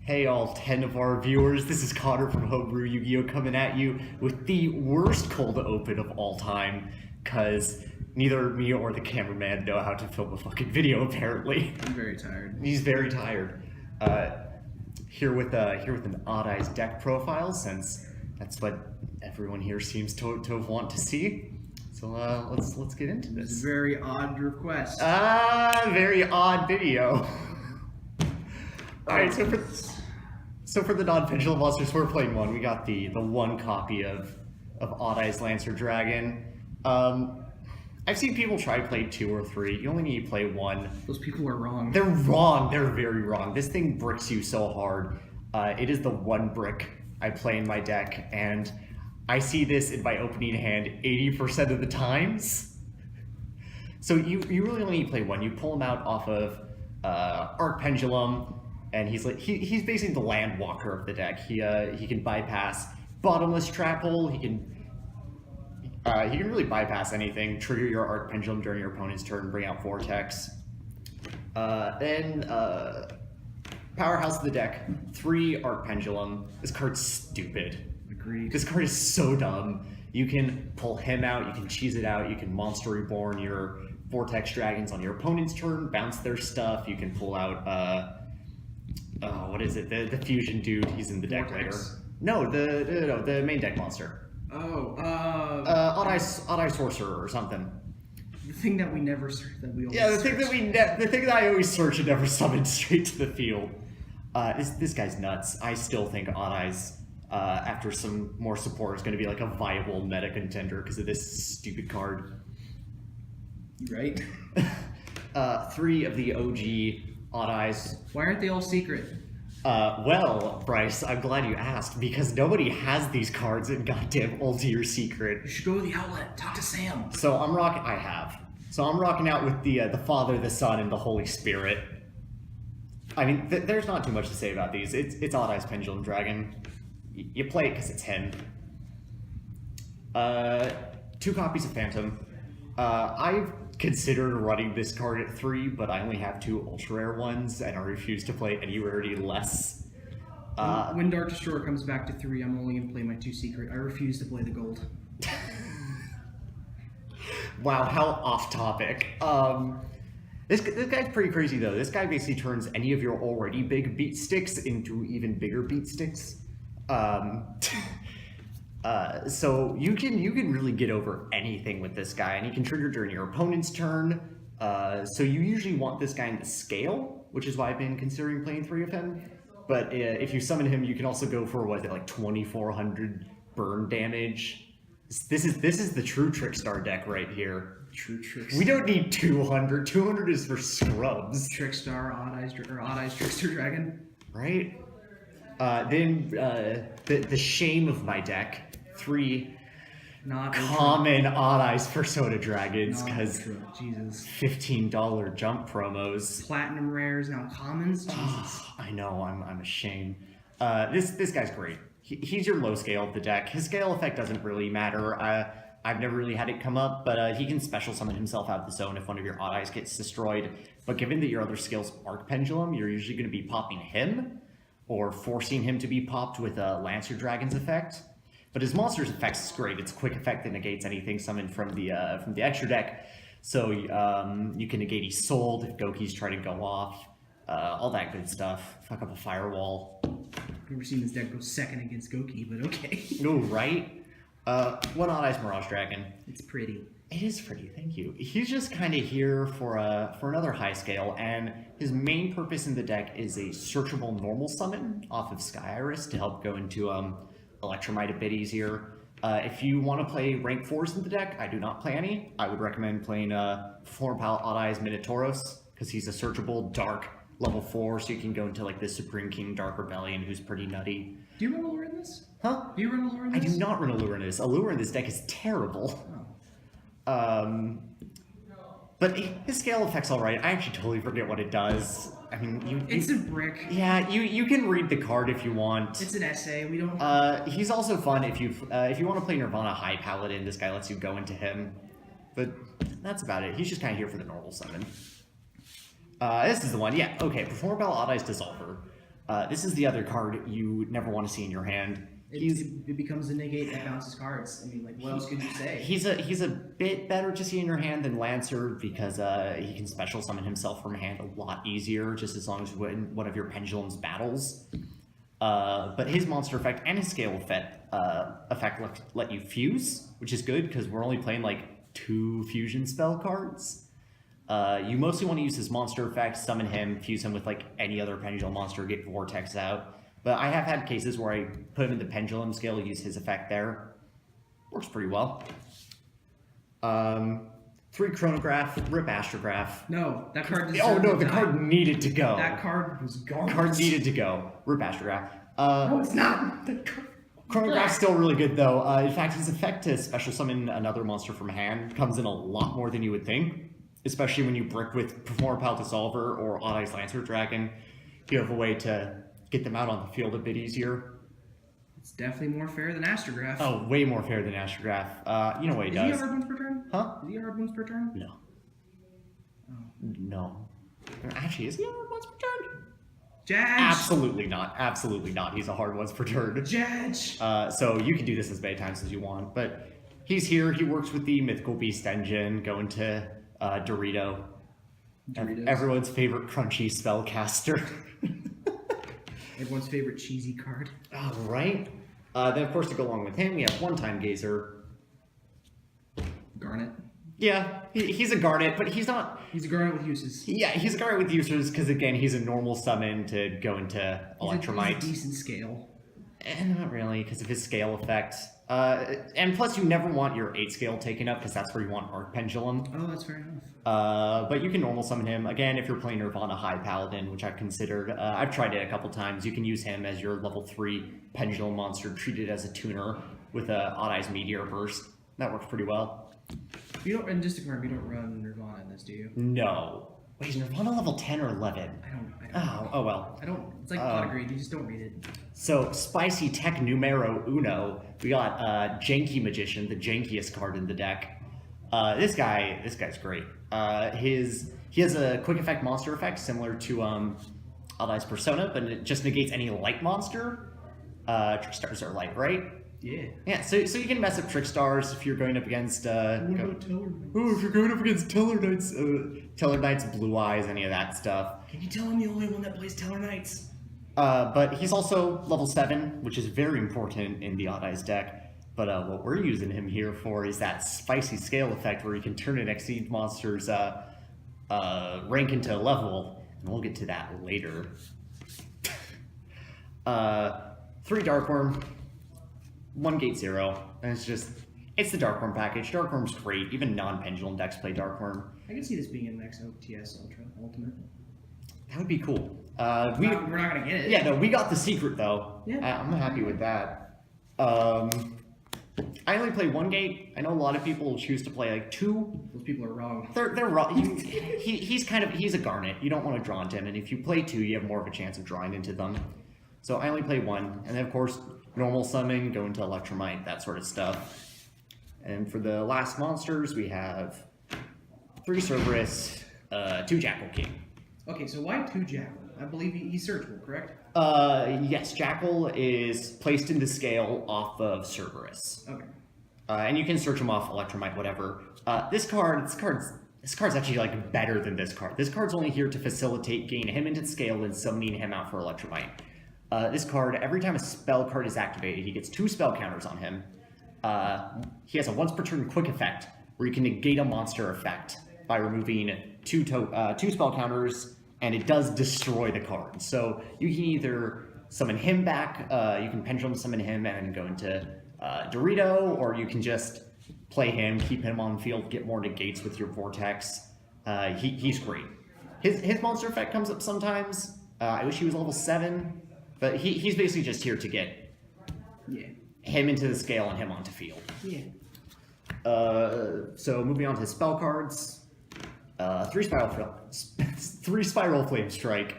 Hey all 10 of our viewers, this is Connor from Homebrew Yu-Gi-Oh! Coming at you with the worst cold open of all time, cause neither me or the cameraman know how to film a fucking video apparently. I'm very tired. He's very tired. Here with an Odd Eyes deck profile, since that's what everyone here seems to have want to see. So let's get into It's this. a very odd request. Very odd video. Alright, so for the non-pendulum monsters, we're playing one. We got the one copy of Odd Eyes Lancer Dragon. I've seen people try to play 2 or 3. You only need to play 1. Those people are wrong. They're wrong. They're very wrong. This thing bricks you so hard. It is the one brick I play in my deck, and I see this in my opening hand 80% of the times. So you really only need to play 1. You pull him out off of Arc Pendulum, and he's he's basically the land walker of the deck. He can bypass Bottomless Trap Hole. He can really bypass anything. Trigger your Arc Pendulum during your opponent's turn. Bring out Vortex. Then Powerhouse of the deck. 3 Arc Pendulum. This card's stupid. Agreed. This card is so dumb. You can pull him out. You can cheese it out. You can Monster Reborn your Vortex Dragons on your opponent's turn. Bounce their stuff. You can pull out what is it? The fusion dude. He's in the deck later. Vortex. No, the main deck monster. Oh, Odd Eye Sorcerer or something. the thing that we never that we always Yeah, the thing search. the thing that I always search and never summon straight to the field. This guy's nuts. I still think Odd Eyes, after some more support, is going to be like a viable meta contender because of this stupid card. Right? 3 of the OG Odd Eyes. Why aren't they all secret? Well, Bryce, I'm glad you asked because nobody has these cards in goddamn Ulti or Secret. You should go to the outlet. Talk to Sam. So I'm rocking. I have. So I'm rocking out with the Father, the Son, and the Holy Spirit. I mean, there's not too much to say about these. It's Odd Eyes Pendulum Dragon. You play it because it's him. 2 copies of Phantom. I've considered running this card at 3, but I only have 2 ultra rare ones, and I refuse to play any rarity less. When Dark Destroyer comes back to 3, I'm only gonna play my 2 secret. I refuse to play the gold. Wow, how off topic. This guy's pretty crazy though. This guy basically turns any of your already big beat sticks into even bigger beat sticks. So you can really get over anything with this guy, and he can trigger during your opponent's turn. So you usually want this guy in the scale, which is why I've been considering playing 3 of him. But if you summon him, you can also go for what is it, like 2,400 burn damage. This is the true Trickstar deck right here. True tricks. We don't need 200. 200 is for scrubs, Trickstar, Odd Eyes Trickster Dragon. right? Then the shame of my deck. 3 Not common Odd Eyes Persona Dragons, Not because Ultra. Jesus. $15 jump promos. Platinum rares now commons. Jesus. I know, I'm ashamed. This guy's great. He's your low scale of the deck. His scale effect doesn't really matter. I've never really had it come up, but he can special summon himself out of the zone if one of your Odd Eyes gets destroyed. But given that your other skill's Arc Pendulum, you're usually going to be popping him, or forcing him to be popped with a Lancer Dragon's effect. But his monster's effect is great. It's a quick effect that negates anything summoned from the extra deck. So you can negate his soul if Goki's trying to go off. All that good stuff. Fuck up a firewall. I've never seen this deck go second against Goki, but okay. Oh, right? 1 Odd Eyes Mirage Dragon. It's pretty. It is pretty, thank you. He's just kind of here for another high scale, and his main purpose in the deck is a searchable normal summon off of Sky Iris to help go into Electromite a bit easier. If you want to play rank 4s in the deck, I do not play any. I would recommend playing Floorpal Odd Eyes Minotauros, because he's a searchable dark level 4, so you can go into like the Supreme King Dark Rebellion, who's pretty nutty. Do you run Allure in this? Huh? Do you run Allure in I this? do not run Allure in this. Allure in this deck is terrible. But his scale effect's alright. I actually totally forget what it does. I mean, It's a brick. yeah, you can read the card if you want. It's an essay. We don't. He's also fun if you want to play Nirvana High Paladin. This guy lets you go into him, but that's about it. He's just kind of here for the normal summon. This is the one. Yeah, okay. Perform Battle Odd Eyes Dissolver. This is the other card you never want to see in your hand. It becomes a negate that bounces cards. I mean, like, what else could you say? He's a bit better to see in your hand than Lancer because he can special summon himself from hand a lot easier, just as long as one of your pendulums battles. But his monster effect and his scale effect let you fuse, which is good because we're only playing like 2 fusion spell cards. You mostly want to use his monster effect, summon him, fuse him with like any other pendulum monster, get Vortex out. But I have had cases where I put him in the pendulum scale, use his effect there. Works pretty well. 3 chronograph, rip astrograph. No, that card deserved Oh no, to the die. card needed to go. That card was garbage. Card needed to go. Rip astrograph. No, it's not. Chronograph's still really good though. In fact, his effect to special summon another monster from hand comes in a lot more than you would think. Especially when you brick with Performer Pal Dissolver or Odd Eyes Lancer Dragon. You have a way to get them out on the field a bit easier. It's definitely more fair than Astrograph. Oh, way more fair than Astrograph. You know what he Is does? he hard wounds per turn? Huh? Is he hard wounds per turn? No. No. Actually, is he hard once per turn? Judge! Absolutely not. Absolutely not. He's a hard once per turn. Judge! So you can do this as many times as you want, but he's here. He works with the Mythical Beast engine, going to Dorito. Doritos. Everyone's favorite crunchy spellcaster. Everyone's favorite cheesy card. Oh, right. Then, of course, to go along with him, we have One-Time Gazer. Garnet. Yeah, he's a Garnet, but he's not... He's a Garnet with uses. Yeah, he's a Garnet with users because, again, he's a normal summon to go into Electromite. He's a decent scale. And not really, because of his scale effect. And plus, you never want your 8 scale taken up, because that's where you want Arc Pendulum. Oh, that's fair enough. But you can normal summon him. Again, if you're playing Nirvana High Paladin, which I've considered. I've tried it a couple times. You can use him as your level 3 Pendulum monster, treat it as a tuner with a Odd Eyes Meteor Burst. That works pretty well. You don't, and just to confirm, you don't run Nirvana in this, do you? No. Wait, is Nirvana level 10 or 11? I don't. Oh well. I don't. It's like pot of greed. You just don't read it. So, Spicy Tech Numero Uno, we got Janky Magician, the jankiest card in the deck. This guy's great. He has a quick effect monster effect similar to Odd Eyes Persona, but it just negates any light monster. Trickstars are light, right? Yeah. Yeah, so you can mess up Trickstars if you're going up against What about Teller? if you're going up against Teller Knights, Blue Eyes, any of that stuff. Can you tell I'm the only one that plays Teller Knights? But he's also level 7, which is very important in the Odd Eyes deck. But what we're using him here for is that spicy scale effect where he can turn an Exceed monster's rank into a level, and we'll get to that later. 3 Darkworm, 1 Gate 0, and it's the Darkworm package. Darkworm's great, even non-pendulum decks play Darkworm. I can see this being in next TS Ultimate. That would be cool. We're not gonna get it. Yeah, no, we got the secret though. Yeah. I'm happy with that. I only play 1 gate. I know a lot of people choose to play like 2. Those people are wrong. They're wrong. He's a Garnet. You don't want to draw into him, and if you play 2, you have more of a chance of drawing into them. So I only play 1, and then of course normal summon, go into Electromite, that sort of stuff. And for the last monsters, we have 3 Cerberus, 2 Jackal King. Okay, so why 2 Jackal? I believe he's searchable, correct? Yes, Jackal is placed in the scale off of Cerberus. Okay. And you can search him off Electromite, whatever. This card's actually like better than this card. This card's only here to facilitate getting him into the scale and summoning him out for Electromite. This card, every time a spell card is activated, he gets 2 spell counters on him. He has a once per turn quick effect where you can negate a monster effect by removing 2 spell counters, and it does destroy the card. So you can either summon him back, you can pendulum summon him and go into Dorito, or you can just play him, keep him on field, get more negates with your Vortex. He's great. His monster effect comes up sometimes. I wish he was level 7, but he's basically just here to get him into the scale and him onto field. Yeah. So moving on to his spell cards. 3 Spiral Flame Strike.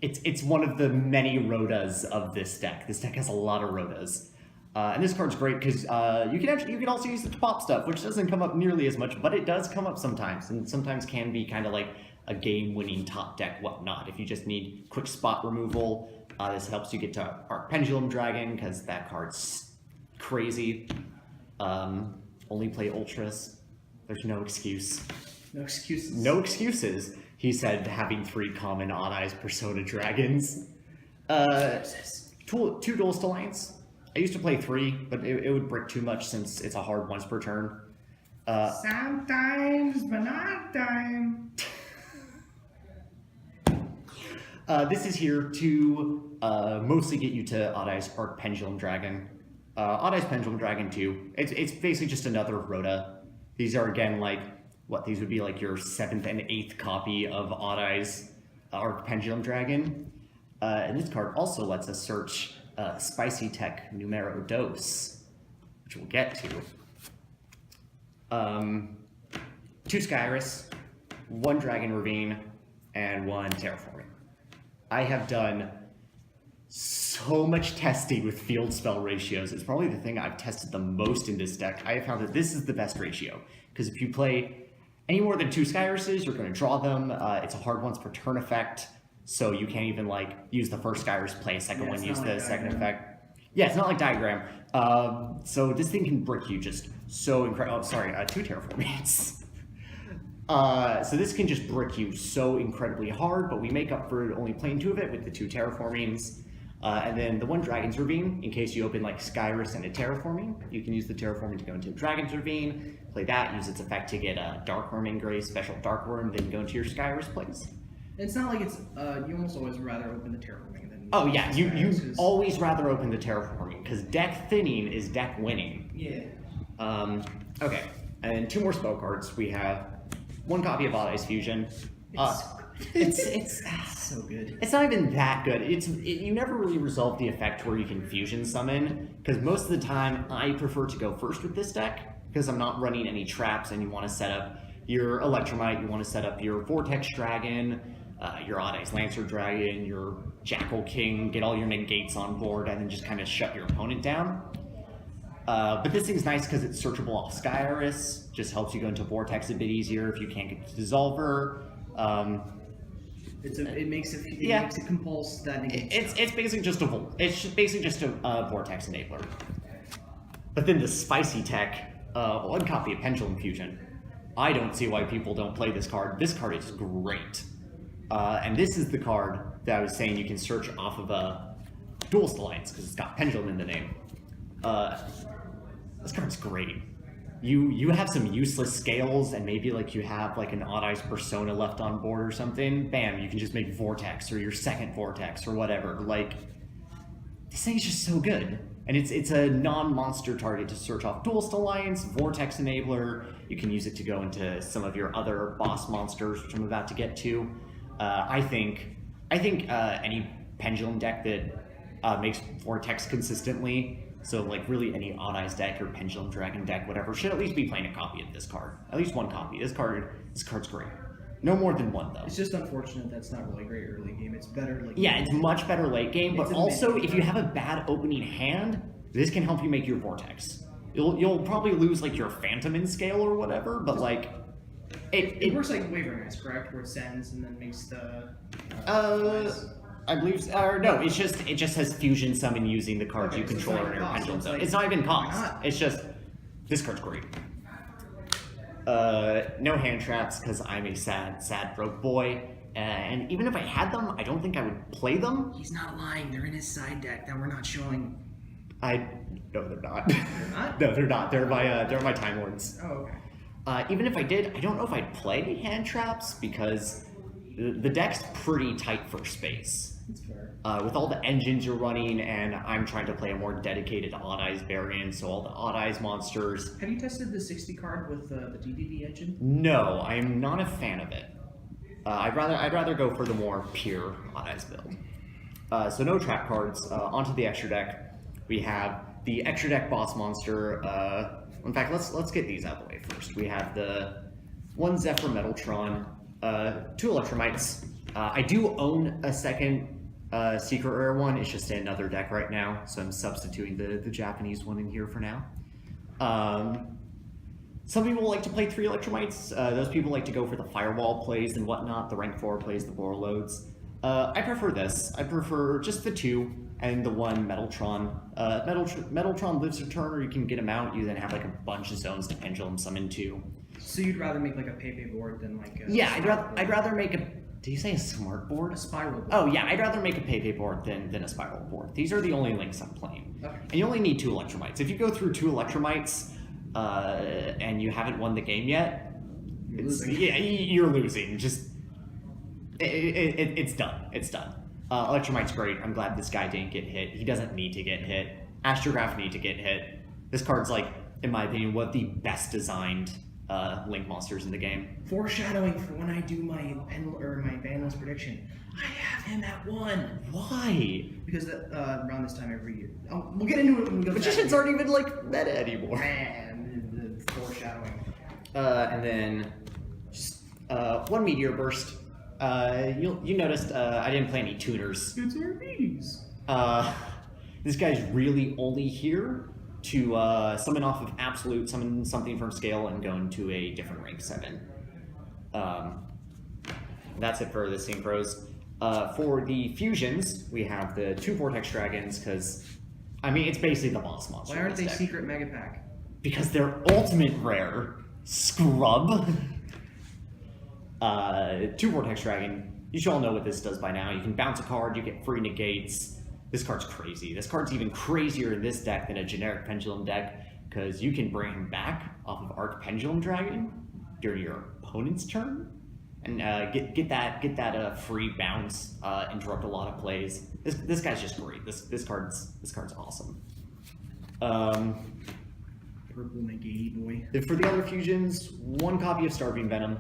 It's one of the many Rotas of this deck. This deck has a lot of Rotas. And this card's great because you can also use it to pop stuff, which doesn't come up nearly as much, but it does come up sometimes, and sometimes can be kind of like a game-winning top deck, whatnot. If you just need quick spot removal, this helps you get to Arc Pendulum Dragon, because that card's crazy. Only play Ultras. There's no excuse. No excuses. No excuses. He said having 3 common Odd Eyes Persona Dragons. Two Duelist Alliance. I used to play 3, but it would brick too much since it's a hard once per turn. Sometimes, but not time. This is here to mostly get you to Odd Eyes Arc Pendulum Dragon. Odd Eyes Pendulum Dragon 2. It's basically just another Rhoda. These are again like these would be like your 7th and 8th copy of Odd Eyes Arc Pendulum Dragon. And this card also lets us search Spicy Tech Numero Dos, which we'll get to. 2 Skyrus, 1 Dragon Ravine, and 1 Terraforming. I have done so much testing with field spell ratios. It's probably the thing I've tested the most in this deck. I have found that this is the best ratio, because if you play any more than 2 Skyruses, you're going to draw them. It's a hard once per turn effect, so you can't even like use the first Skyrus, play a second one, use the second effect. Yeah, it's not like Diagram. So this thing can brick you just so incredible. Oh, sorry, 2 Terraformings. So this can just brick you so incredibly hard, but we make up for only playing 2 of it with the 2 Terraformings. And then the 1 Dragon's Ravine, in case you open like Skyrus and a Terraforming, you can use the Terraforming to go into Dragon's Ravine, play that, use its effect to get a Dark Worm Ingrate, special Dark Worm, then go into your Skyrus plays. It's not like it's, you almost always rather open the Terraforming than... Oh yeah, you always rather open the Terraforming, because deck thinning is deck winning. Yeah. Okay, and 2 more spell cards. We have 1 copy of Odd Eyes Fusion. It's so good. It's not even that good. You never really resolve the effect where you can fusion summon, because most of the time I prefer to go first with this deck, because I'm not running any traps and you want to set up your Electromite, you want to set up your Vortex Dragon, your Odd Eyes Lancer Dragon, your Jackal King, get all your negates on board, and then just kind of shut your opponent down. But this thing's nice because it's searchable off Skyrus, just helps you go into Vortex a bit easier if you can't get the Dissolver. It makes it compulse that negate. It's basically just a Vortex enabler. But then the Spicy Tech, 1 copy of Pendulum Fusion. I don't see why people don't play this card. This card is great. And this is the card that I was saying you can search off of a Duelist Alliance, because it's got Pendulum in the name. This card's great. You have some useless scales, and maybe like you have like an Odd Eyes Persona left on board or something. Bam, you can just make Vortex or your second Vortex or whatever. Like, this thing's just so good. And it's a non-monster target to search off Duelist Alliance, Vortex Enabler. You can use it to go into some of your other boss monsters, which I'm about to get to. I think any Pendulum deck that makes Vortex consistently, so like really any Odd Eyes deck or Pendulum Dragon deck, whatever, should at least be playing a copy of this card. At least 1 copy. This card's great. No more than 1 though. It's just unfortunate that's not really great early game. It's better late game. Yeah, it's much better late game, but also if you have a bad opening hand, this can help you make your Vortex. You'll probably lose like your Phantom in scale or whatever, but like it works like Wavering Eyes, correct? Where it sends and then makes the I believe, or no, it just has fusion summon using the cards you control in your Pendulum Zone. It's not even cost. It's just, this card's great. No hand traps, because I'm a sad broke boy. And even if I had them, I don't think I would play them. He's not lying. They're in his side deck that we're not showing. No, they're not. They're not? No, they're not. They're my Time Lords. Oh, okay. Even if I did, I don't know if I'd play hand traps, because the deck's pretty tight for space. That's fair. With all the engines you're running, and I'm trying to play a more dedicated Odd Eyes variant, so all the Odd Eyes monsters. Have you tested the 60 card with the DDD engine? No, I'm not a fan of it. I'd rather go for the more pure Odd Eyes build. So no trap cards. Onto the extra deck. We have the extra deck boss monster. In fact, let's get these out of the way first. We have the 1 Zephyr Metaltron, 2 Electromites. I do own a second Secret Rare one. It's just in another deck right now, so I'm substituting the Japanese one in here for now. Some people like to play 3 Electromites. Those people like to go for the Firewall plays and whatnot, the rank 4 plays, the Warlords. I prefer this. I prefer just the 2 and the 1 Metaltron. Metaltron lives a turn, or you can get him out. You then have like a bunch of zones to pendulum summon to. So you'd rather make like a Pepe board than like a... Yeah, I'd rather make a... Did you say a smart board? A spiral board. Oh yeah, I'd rather make a Pepe board than a spiral board. These are the only links I'm playing. Okay. And you only need 2 Electromites. If you go through 2 Electromites and you haven't won the game yet, yeah, you're losing. Just it's done. It's done. Electromite's great. I'm glad this guy didn't get hit. He doesn't need to get hit. Astrograph need to get hit. This card's like, in my opinion, one of the best designed Link monsters in the game. Foreshadowing for when I do my my Vandal's prediction. I have him at 1. Why? Because around this time every year. We'll get into it when we go to Magicians aren't even like meta anymore. Man, the foreshadowing. And then just 1 Meteor Burst. You noticed I didn't play any tuners. It's RBs. This guy's really only here to summon off of Absolute, summon something from Scale, and go into a different rank 7. That's it for the Synchros. For the fusions, we have the 2 Vortex Dragons, because, I mean, it's basically the boss monster. Why aren't they deck. secret Mega Pack? Because they're ultimate rare. Scrub. 2 Vortex Dragon. You should all know what this does by now. You can bounce a card, you get free negates. This card's crazy. This card's even crazier in this deck than a generic Pendulum deck, because you can bring him back off of Arc Pendulum Dragon during your opponent's turn, and get that free bounce, interrupt a lot of plays. This guy's just great. This card's awesome. Purple negate boy. For the other fusions, 1 copy of Starving Venom.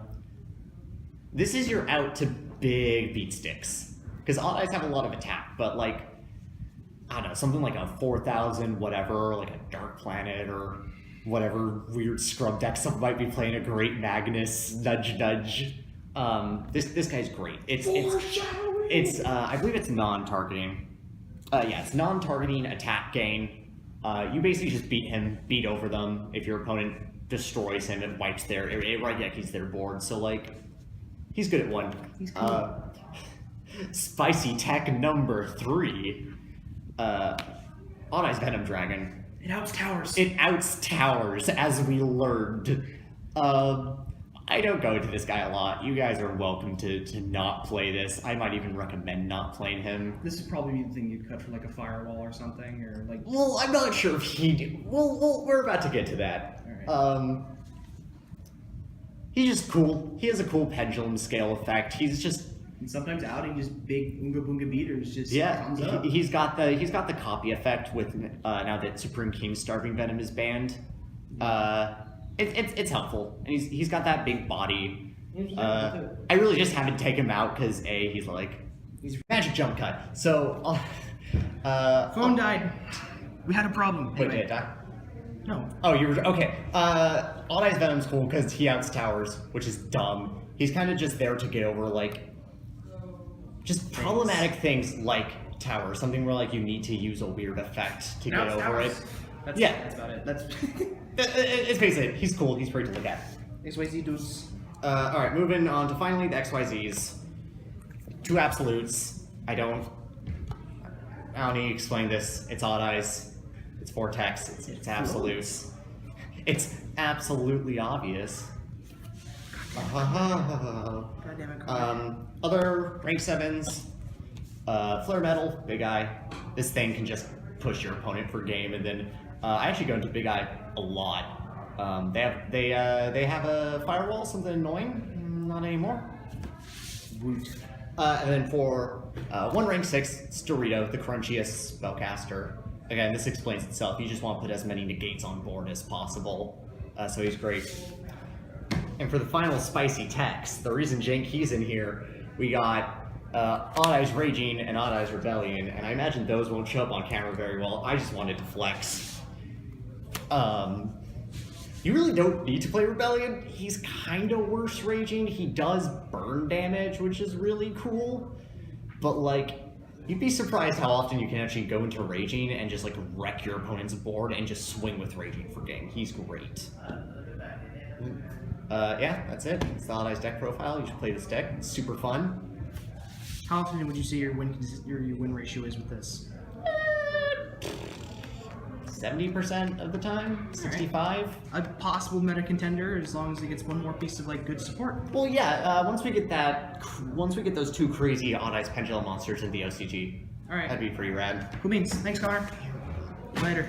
This is your out to big beat sticks, because Odd Eyes have a lot of attack, but like, I don't know, something like a 4,000 whatever, like a Dark Planet or whatever weird scrub deck someone might be playing, a Great Magnus, nudge. This guy's great. It's I believe it's non-targeting. Yeah, it's non-targeting attack gain. You basically just beat over them. If your opponent destroys him, it wipes their Raigekis their board. So like, he's good at 1. He's cool. Spicy tech number 3. Odd Eyes Venom Dragon. It outs towers. It outs towers, as we learned. I don't go into this guy a lot. You guys are welcome to not play this. I might even recommend not playing him. This is probably the thing you'd cut for like a firewall or something, or like... Well, I'm not sure if he'd... Well, we're about to get to that. Alright. He's just cool. He has a cool pendulum scale effect. He's just... And sometimes outing just big Oonga Boonga beaters just comes Yeah, up. he's got the copy effect with now that Supreme King Starving Venom is banned. It's helpful, and he's got that big body. I really just haven't taken him out because he's magic jump cut. So Phone died. We had a problem. Wait, Anyway. did it die? No. Oh, you were okay. Odd Eyes Venom's cool because he outs towers, which is dumb. He's kind of just there to get over like just problematic things like towers, something where like you need to use a weird effect to get over it. That's, Yeah. That's about it. That's It's basically it. He's cool. He's great to look at. XYZ dudes. All right, moving on to finally the XYZs. 2 absolutes. I don't need to explain this. It's Odd Eyes. It's Vortex. It's absolutes. It's absolutely obvious. Goddamn it. Other rank 7s. Flare Metal, Big Eye. This thing can just push your opponent for game, and then I actually go into Big Eye a lot. They have a firewall, something annoying. Not anymore. Woot. And then for 1 rank 6, it's Dorito, the crunchiest spellcaster. Again, this explains itself. You just want to put as many negates on board as possible. So he's great. And for the final spicy text, the reason Janky's in here, we got Odd Eyes Raging and Odd Eyes Rebellion, and I imagine those won't show up on camera very well. I just wanted to flex. You really don't need to play Rebellion. He's kind of worse Raging. He does burn damage, which is really cool. But like, you'd be surprised how often you can actually go into Raging and just like wreck your opponent's board and just swing with Raging for game. He's great. Yeah, that's it. It's the Odd Eyes deck profile. You should play this deck. It's super fun. How often would you say your win ratio is with this? 70% of the time, 65. A possible meta contender as long as it gets one more piece of like good support. Well, yeah. Once we get those two crazy Odd Eyes Pendulum monsters in the OCG, All right. that'd be pretty rad. Cool beans. Thanks, Connor. Later.